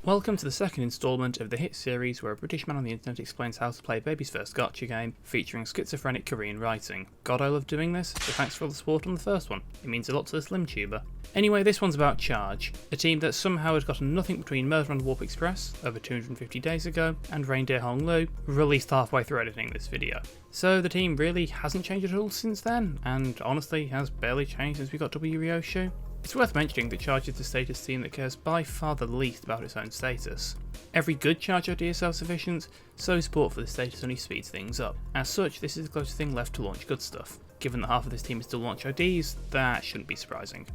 Welcome to the second instalment of the hit series where a British man on the internet explains how to play baby's first gacha game featuring schizophrenic Korean writing. God, I love doing this, so thanks for all the support on the first one. It means a lot to this Limtuber. Anyway, this one's about Charge, a team that somehow had gotten nothing between Murder on Warp Express, over 250 days ago, and Reindeer Honglu, released halfway through editing this video. So the team really hasn't changed at all since then, and honestly has barely changed since we got W Ryoshu. It's worth mentioning that Charge is the status team that cares by far the least about its own status. Every good Charge idea is self-sufficient, so support for the status only speeds things up. As such, this is the closest thing left to launch good stuff. Given that half of this team is still launch IDs, that shouldn't be surprising.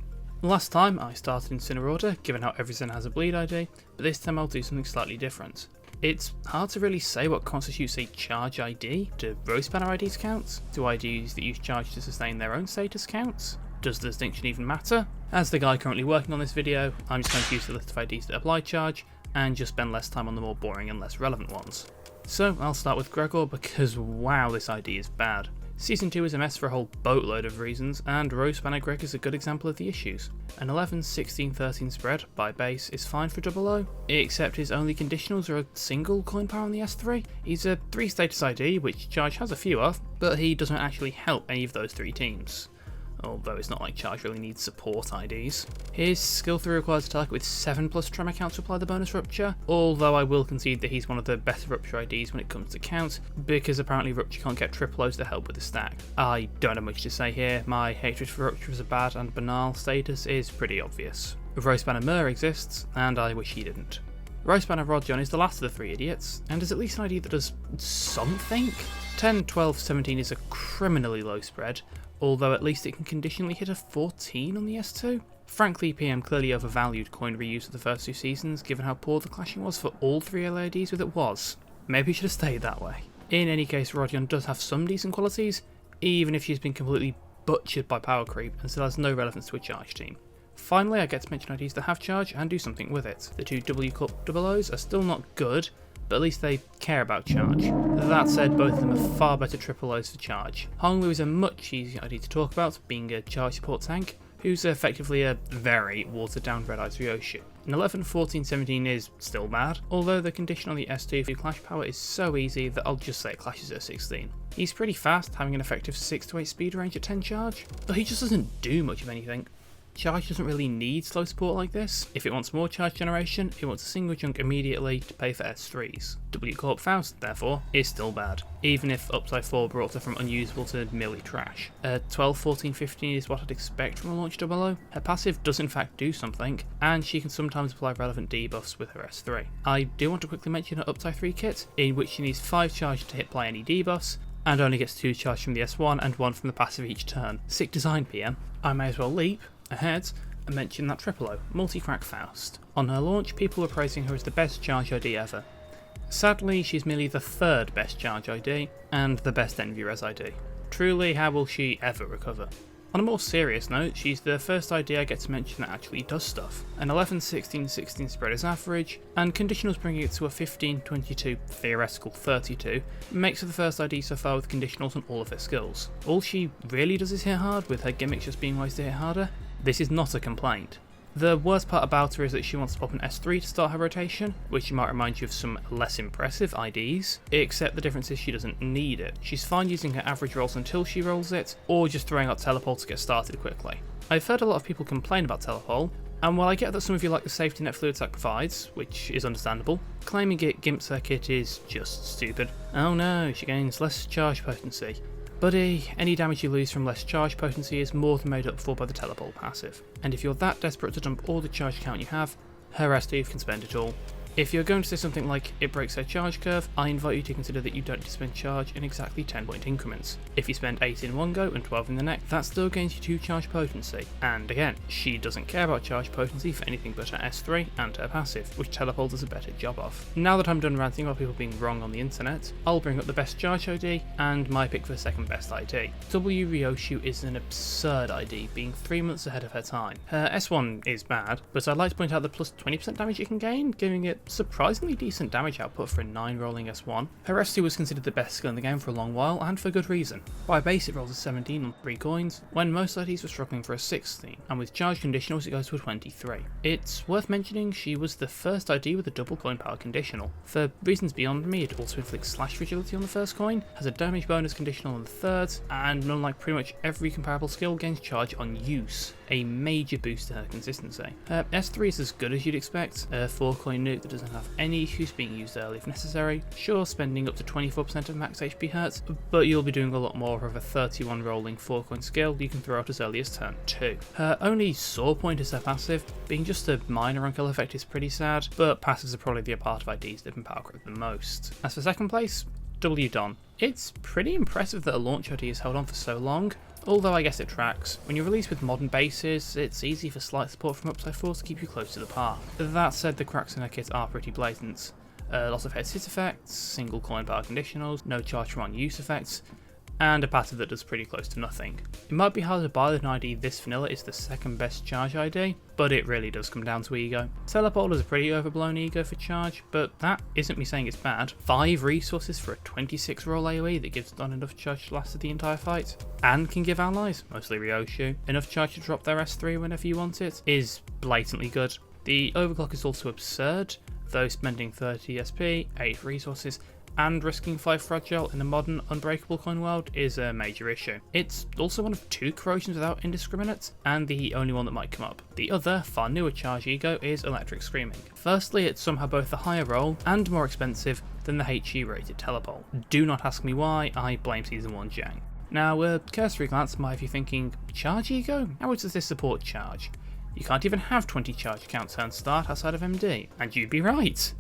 Last time I started in Sinner Order, given how every Zen has a bleed ID, but this time I'll do something slightly different. It's hard to really say what constitutes a Charge ID. Do row spanner IDs count? Do IDs that use Charge to sustain their own status count? Does the distinction even matter? As the guy currently working on this video, I'm just going to use the list of IDs that apply Charge, and just spend less time on the more boring and less relevant ones. So I'll start with Gregor because wow, this ID is bad. Season 2 is a mess for a whole boatload of reasons, and Row Spanner Greg is a good example of the issues. An 11, 16, 13 spread by base is fine for Double O, except his only conditionals are a single coin power on the S3. He's a 3 status ID, which Charge has a few of, but he doesn't actually help any of those 3 teams. Although it's not like Charge really needs support IDs. His skill 3 requires a target with 7+ tremor count to apply the bonus rupture, although I will concede that he's one of the better rupture IDs when it comes to count, because apparently rupture can't get triple O's to help with the stack. I don't have much to say here, my hatred for rupture as a bad and banal status is pretty obvious. Rospanner Mur exists, and I wish he didn't. Rospanner Rodjon is the last of the 3 idiots, and is at least an ID that does something? 10, 12, 17 is a criminally low spread, although at least it can conditionally hit a 14 on the S2. Frankly, PM clearly overvalued coin reuse of the first 2 seasons, given how poor the clashing was for all 3 LADs with it was. Maybe it should have stayed that way. In any case, Rodjon does have some decent qualities, even if she's been completely butchered by power creep and still has no relevance to a Charge team. Finally, I get to mention IDs that have Charge and do something with it. The 2 W Corp double O's are still not good, but at least they care about Charge. That said, both of them are far better triple O's for Charge. Honglu is a much easier idea to talk about, being a Charge support tank, who's effectively a very watered down Red Eyes Ryoshu. An 11, 14, 17 is still bad, although the condition on the S2 for clash power is so easy that I'll just say it clashes at 16. He's pretty fast, having an effective 6 to 8 speed range at 10 Charge, but he just doesn't do much of anything. Charge doesn't really need slow support like this. If it wants more charge generation, it wants a single chunk immediately to pay for S3s. W Corp Faust, therefore, is still bad, even if Upside 4 brought her from unusable to merely trash. 12, 14, 15 is what I'd expect from a launch double O. Her passive does in fact do something, and she can sometimes apply relevant debuffs with her S3. I do want to quickly mention her Upside 3 kit, in which she needs 5 charge to hit apply any debuffs, and only gets 2 charge from the S1 and 1 from the passive each turn. Sick design, PM. I may as well leap ahead and mention that triple O, Multi-Crack Faust. On her launch, people were praising her as the best Charge ID ever. Sadly, she's merely the 3rd best Charge ID, and the best Envy Res ID. Truly, how will she ever recover? On a more serious note, she's the first ID I get to mention that actually does stuff. An 11, 16, 16 spread is average, and conditionals bringing it to a 15, 22, theoretical 32, makes her the first ID so far with conditionals on all of her skills. All she really does is hit hard, with her gimmicks just being ways to hit harder. This is not a complaint. The worst part about her is that she wants to pop an S3 to start her rotation, which might remind you of some less impressive IDs, except the difference is she doesn't need it. She's fine using her average rolls until she rolls it, or just throwing out Telepole to get started quickly. I've heard a lot of people complain about Telepole, and while I get that some of you like the safety net fluid attack provides, which is understandable, claiming it gimps her kit is just stupid. Oh no, she gains less charge potency. Buddy, any damage you lose from less charge potency is more than made up for by the Telepole passive, and if you're that desperate to dump all the charge count you have, her S2 can spend it all. If you're going to say something like, it breaks her charge curve, I invite you to consider that you don't need to spend charge in exactly 10 point increments. If you spend 8 in one go and 12 in the next, that still gains you 2 charge potency. And again, she doesn't care about charge potency for anything but her S3 and her passive, which Telepole does a better job of. Now that I'm done ranting about people being wrong on the internet, I'll bring up the best charge ID and my pick for the second best ID. W Ryoshu is an absurd ID, being 3 months ahead of her time. Her S1 is bad, but I'd like to point out the plus 20% damage it can gain, giving it surprisingly decent damage output for a 9 rolling S1. Her S2 was considered the best skill in the game for a long while, and for good reason. By base it rolls a 17 on 3 coins, when most IDs were struggling for a 16, and with charge conditionals it goes to a 23. It's worth mentioning she was the first ID with a double coin power conditional. For reasons beyond me, it also inflicts slash fragility on the first coin, has a damage bonus conditional on the third, and unlike pretty much every comparable skill, gains charge on use, a major boost to her consistency. S3 is as good as you'd expect, a 4 coin nuke that doesn't have any issues being used early if necessary. Sure, spending up to 24% of max HP hurts, but you'll be doing a lot more of a 31 rolling 4 coin skill you can throw out as early as turn 2. Her only sore point is her passive. Being just a minor on kill effect is pretty sad, but passives are probably the part of IDs that can power creep the most. As for second place, W Don. It's pretty impressive that a launch ID has held on for so long, although I guess it tracks. When you release with modern bases, it's easy for slight support from upside force to keep you close to the par. That said, the cracks in her kit are pretty blatant. Lots of head hit effects, single coin power conditionals, no charge from on-use effects, and a passive that does pretty close to nothing. It might be hard to buy that an ID this vanilla is the second best charge ID, but it really does come down to ego. Teleport is a pretty overblown ego for charge, but that isn't me saying it's bad. 5 resources for a 26 roll AoE that gives Don enough charge to last the entire fight, and can give allies, mostly Ryoshu, enough charge to drop their S3 whenever you want it, is blatantly good. The overclock is also absurd, though spending 30 SP, 8 resources, and risking 5 fragile in a modern unbreakable coin world is a major issue. It's also one of 2 corrosions without indiscriminate, and the only one that might come up. The other, far newer charge ego is Electric Screaming. Firstly, it's somehow both a higher roll and more expensive than the HE rated telepole. Do not ask me why, I blame Season 1 Jang. Now, a cursory glance might have you thinking, charge ego? How does this support charge? You can't even have 20 charge count turn start outside of MD, and you'd be right.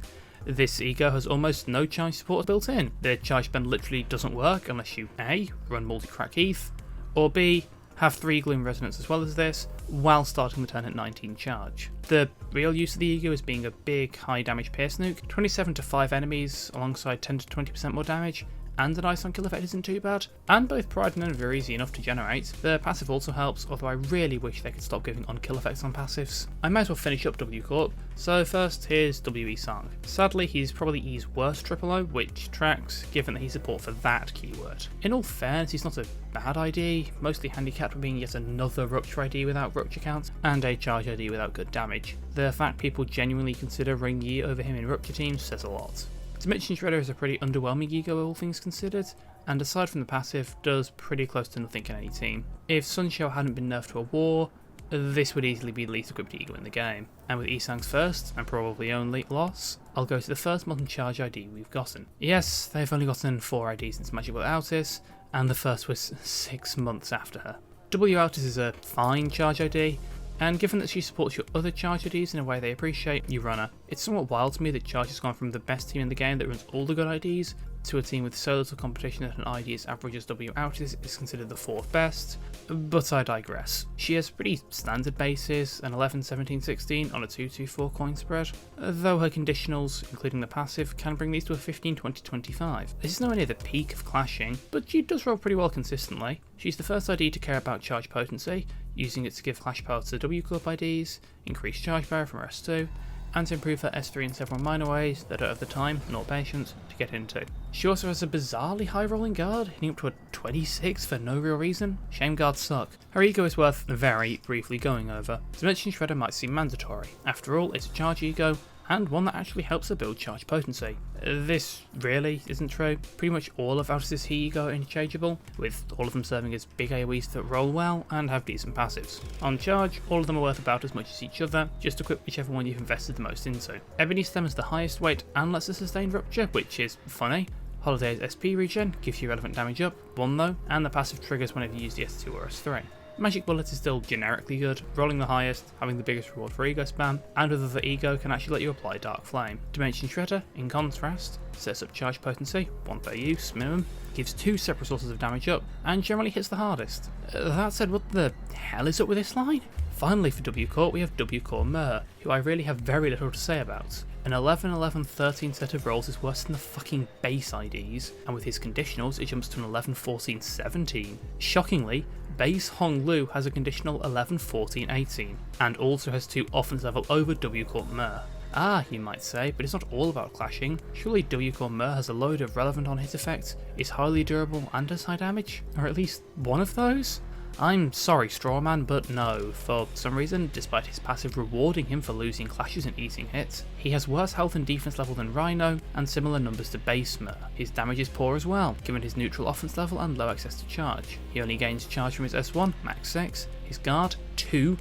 This ego has almost no charge support built in. The charge spend literally doesn't work unless you A, run multi-crack Heath, or B, have 3 Gloom Resonance as well as this, while starting the turn at 19 charge. The real use of the ego is being a big high damage pierce nuke, 27 to 5 enemies alongside 10 to 20% more damage, and an ice on kill effect isn't too bad, and both Pride and Envy are easy enough to generate. The passive also helps, although I really wish they could stop giving on kill effects on passives. I might as well finish up W Corp, so first here's WE Sang. Sadly he's probably E's worst triple O, which tracks given that he's support for that keyword. In all fairness, he's not a bad ID, mostly handicapped by being yet another Rupture ID without Rupture counts, and a Charge ID without good damage. The fact people genuinely consider Ring Yi over him in Rupture teams says a lot. Dimension Shredder is a pretty underwhelming ego all things considered, and aside from the passive, does pretty close to nothing in any team. If Sunshell hadn't been nerfed to a war, this would easily be the least equipped ego in the game. And with Isang's first, and probably only, loss, I'll go to the first modern charge ID we've gotten. Yes, they've only gotten 4 IDs since Magic Bullet Altis, and the first was 6 months after her. W Altis is a fine charge ID, and given that she supports your other charge IDs in a way they appreciate, you run her. It's somewhat wild to me that Charge has gone from the best team in the game that runs all the good IDs, to a team with so little competition that an ID as average as W Outis is considered the 4th best, but I digress. She has pretty standard bases, an 11, 17, 16 on a 2-2-4 coin spread, though her conditionals, including the passive, can bring these to a 15, 20, 25. This is nowhere near the peak of clashing, but she does roll pretty well consistently. She's the first ID to care about charge potency, using it to give clash power to the W Club IDs, increase charge power from S2, and to improve her S3 in several minor ways that don't have the time, nor patience, to get into. She also has a bizarrely high rolling guard, hitting up to a 26 for no real reason. Shame guards suck. Her ego is worth very briefly going over. Dimension Shredder might seem mandatory. After all, it's a charge ego, and one that actually helps her build charge potency. This really isn't true. Pretty much all of Altis' He ego are interchangeable, with all of them serving as big AoEs that roll well and have decent passives. On charge, all of them are worth about as much as each other, just equip whichever one you've invested the most into. Ebony Stem is the highest weight and lets her sustain Rupture, which is funny. Holiday's SP regen gives you relevant damage up, 1 though, and the passive triggers whenever you use the S2 or S3. Magic Bullet is still generically good, rolling the highest, having the biggest reward for ego spam, and with other ego can actually let you apply Dark Flame. Dimension Shredder, in contrast, sets up charge potency, 1 per use minimum, gives 2 separate sources of damage up, and generally hits the hardest. That said, what the hell is up with this line? Finally for W Corp we have W Corp Mer, who I really have very little to say about. An 11, 11, 13 set of rolls is worse than the fucking base IDs, and with his conditionals it jumps to an 11, 14, 17. Shockingly, base Hong Lu has a conditional 11, 14, 18, and also has 2 offense level over W Corp Mer. Ah, you might say, but it's not all about clashing. Surely W Core Mer has a load of relevant on-hit effects, is highly durable and does high damage? Or at least one of those? I'm sorry Strawman, but no. For some reason, despite his passive rewarding him for losing clashes and eating hits, he has worse health and defense level than Rhino, and similar numbers to base Mer. His damage is poor as well, given his neutral offense level and low access to charge. He only gains charge from his S1, max 6, his guard, 2,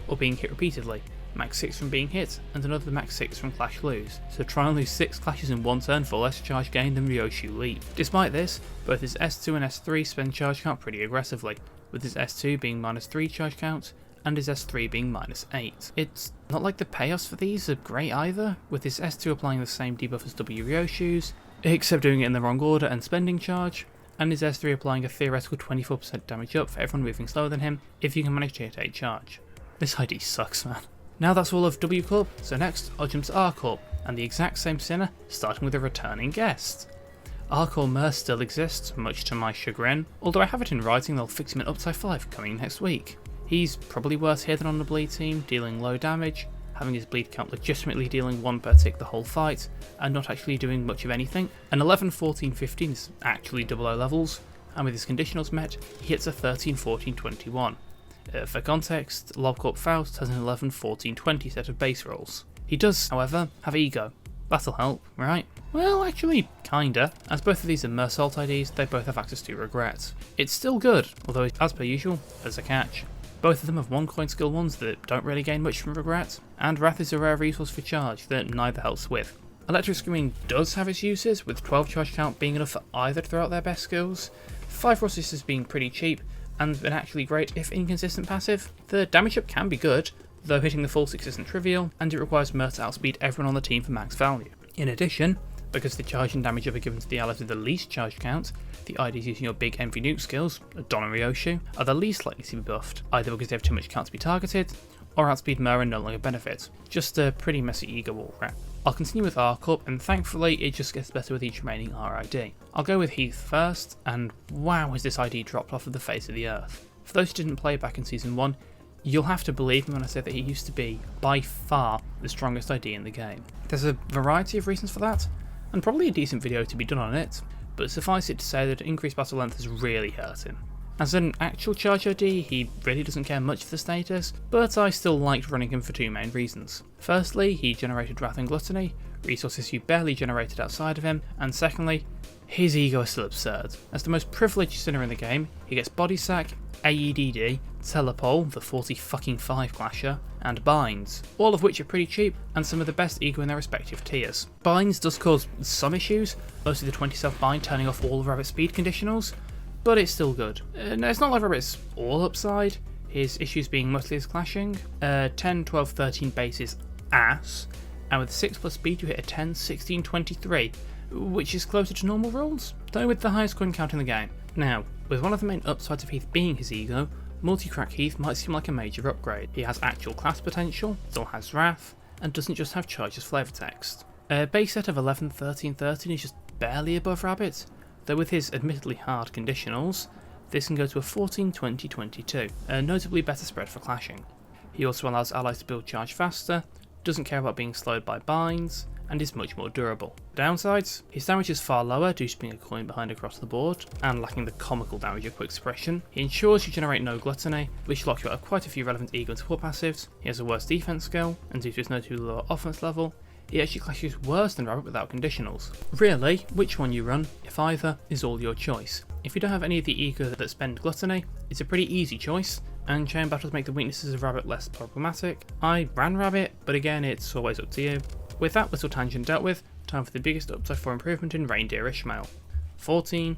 or being hit repeatedly, max 6 from being hit, and another max 6 from clash lose, so try and lose 6 clashes in one turn for less charge gain than Ryoshu Leap. Despite this, both his S2 and S3 spend charge count pretty aggressively, with his S2 being -3 charge count, and his S3 being -8. It's not like the payoffs for these are great either, with his S2 applying the same debuff as W Ryoshu's, except doing it in the wrong order and spending charge, and his S3 applying a theoretical 24% damage up for everyone moving slower than him if you can manage to hit 8 charge. This ID sucks, man. Now that's all of W Corp, so next I'll jump to R Corp, and the exact same sinner, starting with a returning guest. R Core Mer still exists, much to my chagrin, although I have it in writing they'll fix him in Upside 5 coming next week. He's probably worse here than on the bleed team, dealing low damage, having his bleed count legitimately dealing 1 per tick the whole fight, and not actually doing much of anything. An 11, 14, 15 is actually double O levels, and with his conditionals met, he hits a 13, 14, 21. For context, LobCorp Faust has an 11, 14, 20 set of base rolls. He does, however, have ego. That'll help, right? Well, actually, kinda. As both of these are Mersault IDs, they both have access to Regret. It's still good, although as per usual, there's a catch. Both of them have 1 coin skill ones that don't really gain much from Regret, and Wrath is a rare resource for charge that neither helps with. Electric Screaming does have its uses, with 12 charge count being enough for either to throw out their best skills, 5 Raw Sisters being pretty cheap, and an actually great if inconsistent passive. The damage up can be good, though hitting the full 6 isn't trivial, and it requires Mer to outspeed everyone on the team for max value. In addition, because the charge and damage up are given to the allies with the least charge count, the IDs using your big MV nuke skills, Don and Ryoshu, are the least likely to be buffed, either because they have too much count to be targeted, or outspeed Mer and no longer benefit. Just a pretty messy ego wall wrap. I'll continue with R Corp, and thankfully it just gets better with each remaining RID. I'll go with Heath first, and wow has this ID dropped off of the face of the earth. For those who didn't play back in Season 1, you'll have to believe me when I say that he used to be, by far, the strongest ID in the game. There's a variety of reasons for that, and probably a decent video to be done on it, but suffice it to say that increased battle length has really hurt him. As an actual charge ID, he really doesn't care much for the status, but I still liked running him for 2 main reasons. Firstly, he generated Wrath and Gluttony, resources you barely generated outside of him, and secondly, his ego is still absurd. As the most privileged sinner in the game, he gets Body Sack, AEDD, Telepole, the 40-fucking-5 clasher, and Binds, all of which are pretty cheap and some of the best ego in their respective tiers. Binds does cause some issues, mostly the 20 self bind turning off all of Rabbit's speed conditionals, but it's still good. No, it's not like Rabbit's all upside, his issues being mostly his clashing. 10, 12, 13 base is ass, and with 6 plus speed you hit a 10, 16, 23, which is closer to normal rolls, though with the highest coin count in the game. Now, with one of the main upsides of Heath being his ego, Multi-Crack Heath might seem like a major upgrade. He has actual class potential, still has Wrath, and doesn't just have charge as flavor text. A base set of 11, 13, 13 is just barely above Rabbit, though with his admittedly hard conditionals, this can go to a 14, 20, 22, a notably better spread for clashing. He also allows allies to build charge faster, doesn't care about being slowed by binds, and is much more durable. Downsides, his damage is far lower due to being a coin behind across the board, and lacking the comical damage of Quick Suppression. He ensures you generate no Gluttony, which locks you out of quite a few relevant ego and support passives. He has a worse defense skill, and due to his notably lower offense level, he actually clashes worse than Rabbit without conditionals. Really, which one you run, if either, is all your choice. If you don't have any of the ego that spend Gluttony, it's a pretty easy choice, and chain battles make the weaknesses of Rabbit less problematic. I ran Rabbit, but again it's always up to you. With that little tangent dealt with, time for the biggest upside for improvement in Reindeer Ishmael. 14,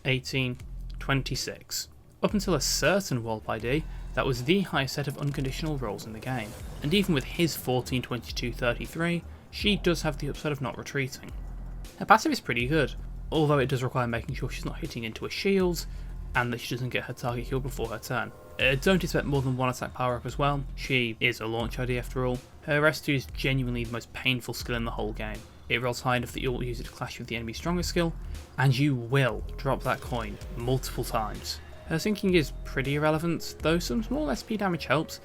18, 26. Up until a certain Wolf ID, that was the highest set of unconditional rolls in the game, and even with his 14, 22, 33, she does have the upside of not retreating. Her passive is pretty good, although it does require making sure she's not hitting into a shield, and that she doesn't get her target killed before her turn. Don't expect more than 1 attack power up as well, she is a launch ID after all. Her S2 is genuinely the most painful skill in the whole game. It rolls high enough that you'll use it to clash with the enemy's strongest skill, and you will drop that coin multiple times. Her sinking is pretty irrelevant, though some small SP damage helps,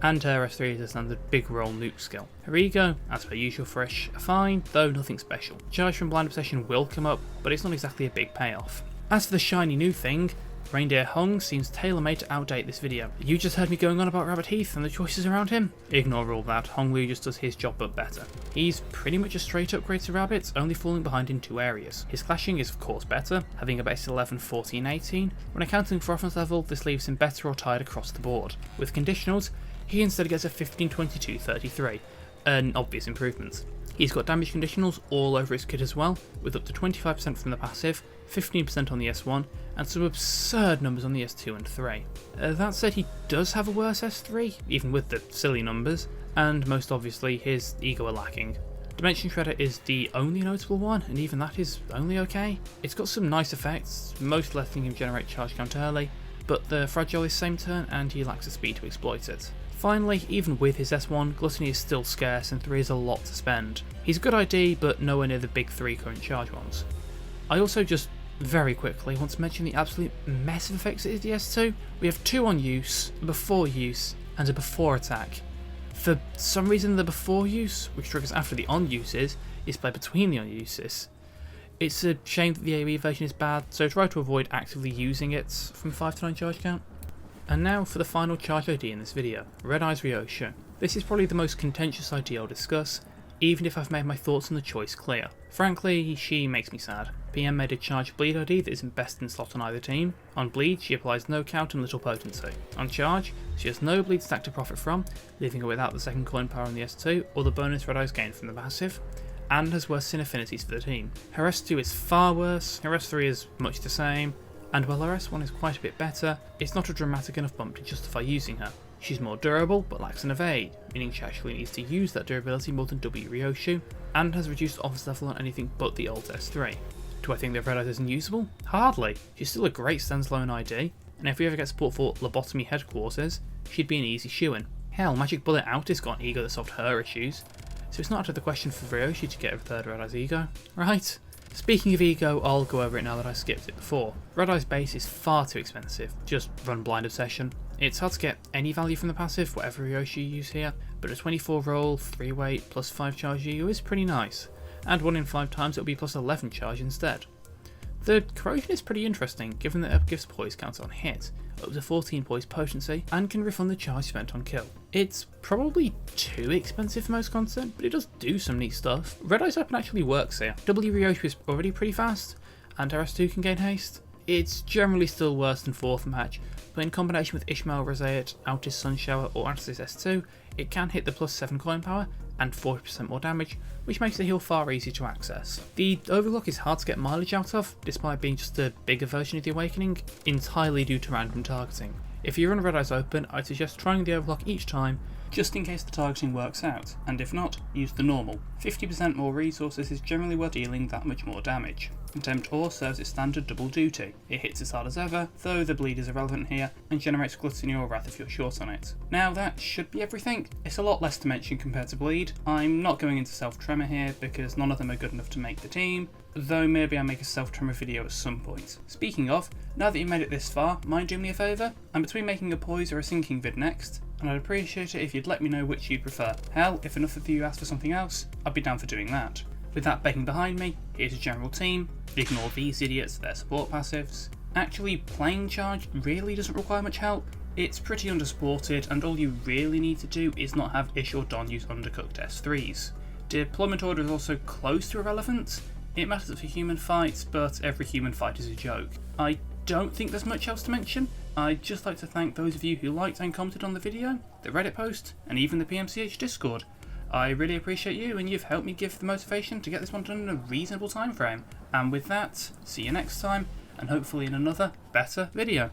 and her S3 is a standard big roll nuke skill. Her ego, as per usual for Ish, fine, though nothing special. Charge from Blind Obsession will come up, but it's not exactly a big payoff. As for the shiny new thing, Reindeer Hung seems tailor-made to outdate this video. You just heard me going on about Rabbit Heath and the choices around him? Ignore all that, Honglu just does his job but better. He's pretty much a straight upgrade to Rabbit, only falling behind in 2 areas. His clashing is of course better, having a base 11, 14, 18. When accounting for offense level, this leaves him better or tied across the board. With conditionals, he instead gets a 15, 22, 33, an obvious improvement. He's got damage conditionals all over his kit as well, with up to 25% from the passive, 15% on the S1, and some absurd numbers on the S2 and 3. That said, he does have a worse S3, even with the silly numbers, and most obviously his ego are lacking. Dimension Shredder is the only notable one, and even that is only okay. It's got some nice effects, most letting him generate charge count early, but the Fragile is same turn and he lacks the speed to exploit it. Finally, even with his S1, Gluttony is still scarce and 3 is a lot to spend. He's a good ID, but nowhere near the big 3 current charge ones. I also just very quickly want to mention the absolute mess of effects it is the S2. We have 2 on use, a before use, and a before attack. For some reason the before use, which triggers after the on uses, is played between the on uses. It's a shame that the AoE version is bad, so try to avoid actively using it from 5 to 9 charge count. And now for the final charge ID in this video, Red Eyes Ryoshu. This is probably the most contentious ID I'll discuss, even if I've made my thoughts on the choice clear. Frankly, she makes me sad. PM made a charge bleed ID that isn't best in slot on either team. On bleed, she applies no count and little potency. On charge, she has no bleed stack to profit from, leaving her without the second coin power on the S2 or the bonus Red Eyes gain from the passive, and has worse sin affinities for the team. Her S2 is far worse, her S3 is much the same, and while her S1 is quite a bit better, it's not a dramatic enough bump to justify using her. She's more durable, but lacks an evade, meaning she actually needs to use that durability more than W Ryoshu, and has reduced offense level on anything but the old S3. Do I think that Red Eyes isn't usable? Hardly. She's still a great standalone ID, and if we ever get support for Lobotomy Headquarters, she'd be an easy shoo-in. Hell, Magic Bullet Outis got an ego that solved her issues, so it's not out of the question for Ryoshu to get a third Red Eyes ego, right? Speaking of ego, I'll go over it now that I skipped it before. Red Eye's base is far too expensive, just run Blind Obsession. It's hard to get any value from the passive, whatever Ryoshu you use here, but a 24 roll, 3 weight, plus 5 charge ego is pretty nice, and 1 in 5 times it'll be plus 11 charge instead. The corrosion is pretty interesting, given that it gives poise counter on hit, up to 14 poise potency, and can refund the charge spent on kill. It's probably too expensive for most content, but it does do some neat stuff. Red Eye's weapon actually works here. W Ryoshu is already pretty fast, and her S2 can gain haste. It's generally still worse than 4th match, but in combination with Ishmael Roseate, Outis Sunshower, or Atlas S2, it can hit the plus 7 coin power, and 40% more damage, which makes the heal far easier to access. The Overclock is hard to get mileage out of, despite being just a bigger version of the Awakening, entirely due to random targeting. If you run Red Eyes open, I'd suggest trying the Overclock each time, just in case the targeting works out, and if not, use the normal. 50% more resources is generally worth dealing that much more damage. Contempt Ore serves its standard double duty. It hits as hard as ever, though the bleed is irrelevant here, and generates Gluttony or Wrath if you're short on it. Now that should be everything. It's a lot less to mention compared to bleed. I'm not going into self-tremor here because none of them are good enough to make the team, though maybe I'll make a self-tremor video at some point. Speaking of, now that you've made it this far, mind doing me a favour? I'm between making a poise or a sinking vid next, and I'd appreciate it if you'd let me know which you'd prefer. Hell, if enough of you ask for something else, I'd be down for doing that. With that begging behind me, here's a general team. Ignore these idiots, their support passives. Actually, playing charge really doesn't require much help. It's pretty undersupported, and all you really need to do is not have Ish or Don use undercooked S3s. Deployment order is also close to irrelevant. It matters for human fights, but every human fight is a joke. I don't think there's much else to mention. I'd just like to thank those of you who liked and commented on the video, the Reddit post, and even the PMCH Discord. I really appreciate you, and you've helped me give the motivation to get this one done in a reasonable time frame. And with that, see you next time, and hopefully in another, better video.